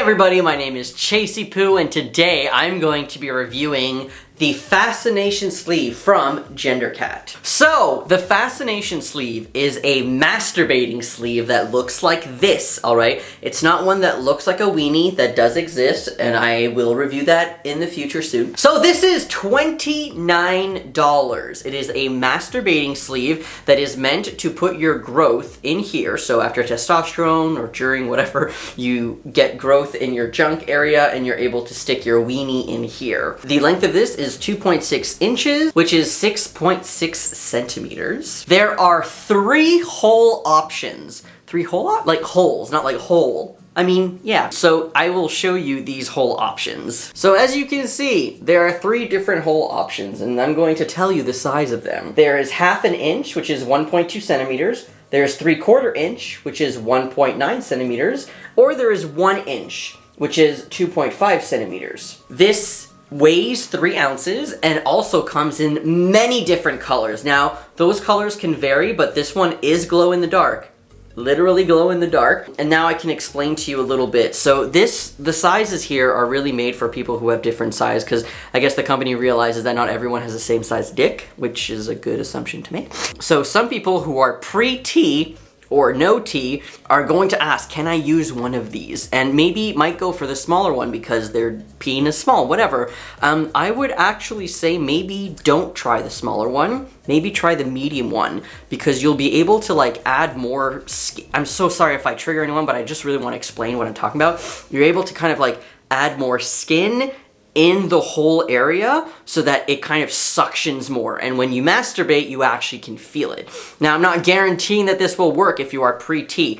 everybody, my name is Chasey Poo, and today I'm going to be reviewing the Fascination sleeve from GenderCat. So, the Fascination sleeve is a masturbating sleeve that looks like this, alright? It's not one that looks like a weenie. That does exist, and I will review that in the future soon. So this is $29. It is a masturbating sleeve that is meant to put your growth in here. So after testosterone or during whatever, you get growth in your junk area and you're able to stick your weenie in here. The length of this is 2.6 inches, which is 6.6 centimeters. There are 3 hole options. 3 hole like holes, not like hole. I mean, yeah. So I will show you these hole options. So as you can see, there are 3 different hole options, and I'm going to tell you the size of them. There is 1/2 inch, which is 1.2 centimeters. There's 3/4 inch, which is 1.9 centimeters. Or there is 1 inch, which is 2.5 centimeters. This weighs 3 ounces and also comes in many different colors. Now, those colors can vary, but this one is glow in the dark. Literally glow in the dark. And now I can explain to you a little bit. So the sizes here are really made for people who have different size, because I guess the company realizes that not everyone has the same size dick, which is a good assumption to make. So some people who are pre-T or no T are going to ask, can I use one of these? And maybe might go for the smaller one because their penis small, whatever. I would actually say maybe don't try the smaller one. Maybe try the medium one, because you'll be able to like add more skin. I'm so sorry if I trigger anyone, but I just really want to explain what I'm talking about. You're able to kind of like add more skin in the whole area so that it kind of suctions more, and when you masturbate you actually can feel it. Now, I'm not guaranteeing that this will work if you are pre-T.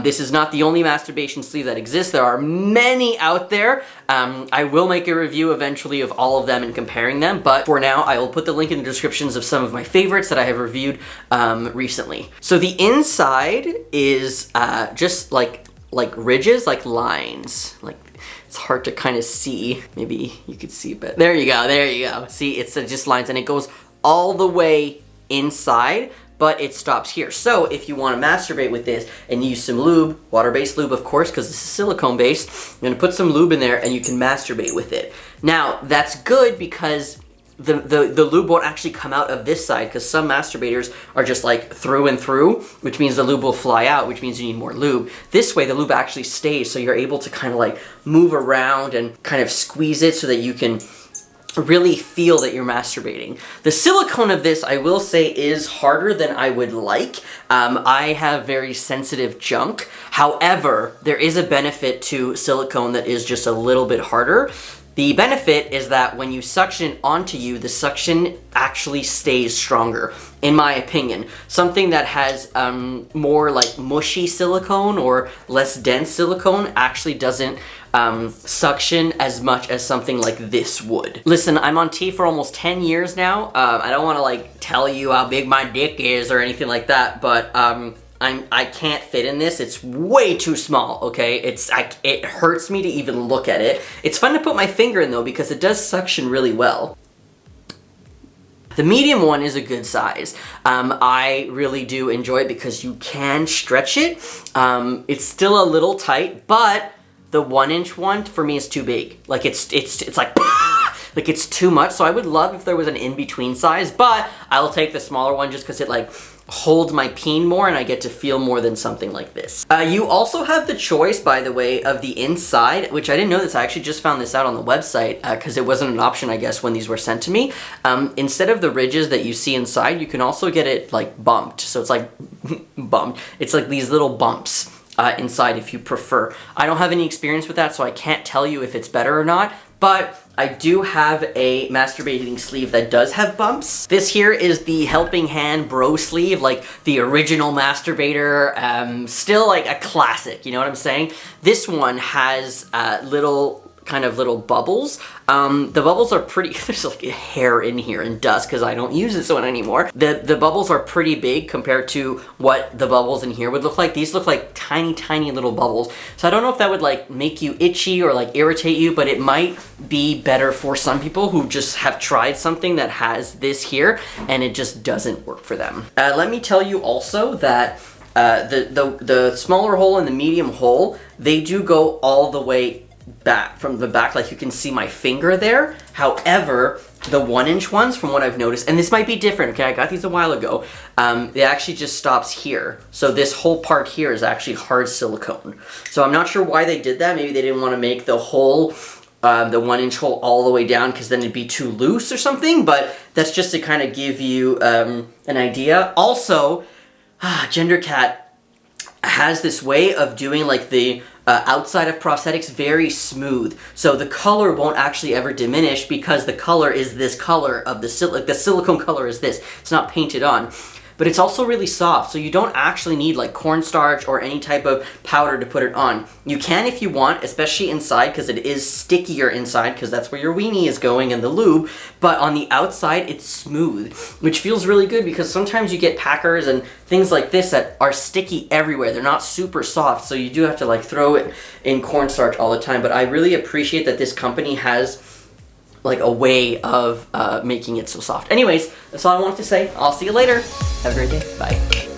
This is not the only masturbation sleeve that exists. There are many out there. I will make a review eventually of all of them and comparing them, but for now I will put the link in the descriptions of some of my favorites that I have reviewed recently. So the inside is just like ridges, like lines, like it's hard to kind of see. Maybe you could see, but there you go, there you go. See, it's just lines, and it goes all the way inside, but it stops here. So if you want to masturbate with this and use some lube, water-based lube of course, because this is silicone-based, you're gonna put some lube in there and you can masturbate with it. Now, that's good because the lube won't actually come out of this side, because some masturbators are just like through and through, which means the lube will fly out, which means you need more lube. This way the lube actually stays, so you're able to kind of like move around and kind of squeeze it so that you can really feel that you're masturbating. The silicone of this, I will say, is harder than I would like. I have very sensitive junk. However, there is a benefit to silicone that is just a little bit harder. The benefit is that when you suction onto you, the suction actually stays stronger, in my opinion. Something that has more like mushy silicone or less dense silicone actually doesn't suction as much as something like this would. Listen, I'm on T for almost 10 years now. I don't want to like tell you how big my dick is or anything like that, but I can't fit in this. It's way too small, okay? It hurts me to even look at it. It's fun to put my finger in though, because it does suction really well. The medium one is a good size. I really do enjoy it because you can stretch it. It's still a little tight, but the 1 inch one for me is too big. Like it's like, like it's too much. So I would love if there was an in-between size, but I'll take the smaller one just because it like holds my peen more and I get to feel more than something like this. You also have the choice, by the way, of the inside, which I didn't know this. I actually just found this out on the website because it wasn't an option, I guess, when these were sent to me. Instead of the ridges that you see inside, you can also get it like bumped. So it's like bumped. It's like these little bumps inside if you prefer. I don't have any experience with that, so I can't tell you if it's better or not, but I do have a masturbating sleeve that does have bumps. This here is the Helping Hand Bro sleeve, like the original masturbator, still like a classic, you know what I'm saying? This one has little bubbles. The bubbles are pretty, there's like hair in here and dust because I don't use this one anymore. The bubbles are pretty big compared to what the bubbles in here would look like. These look like tiny little bubbles. So I don't know if that would like make you itchy or like irritate you, but it might be better for some people who just have tried something that has this here and it just doesn't work for them. Let me tell you also that The smaller hole and the medium hole, they do go all the way back from the back, like you can see my finger there. However, the 1-inch ones, from what I've noticed, and this might be different, okay, I got these a while ago, it actually just stops here. So this whole part here is actually hard silicone. So I'm not sure why they did that. Maybe they didn't want to make the hole, the 1-inch hole all the way down, because then it'd be too loose or something, but that's just to kind of give you an idea. Also, GenderCat has this way of doing like the outside of prosthetics very smooth, so the color won't actually ever diminish because the color is this color of the silicone color is this. It's not painted on. But it's also really soft, so you don't actually need like cornstarch or any type of powder to put it on. You can if you want, especially inside, because it is stickier inside, because that's where your weenie is going and the lube, but on the outside it's smooth, which feels really good because sometimes you get packers and things like this that are sticky everywhere. They're not super soft, so you do have to like throw it in cornstarch all the time. But I really appreciate that this company has like a way of making it so soft. Anyways, that's all I wanted to say. I'll see you later. Have a great day. Bye.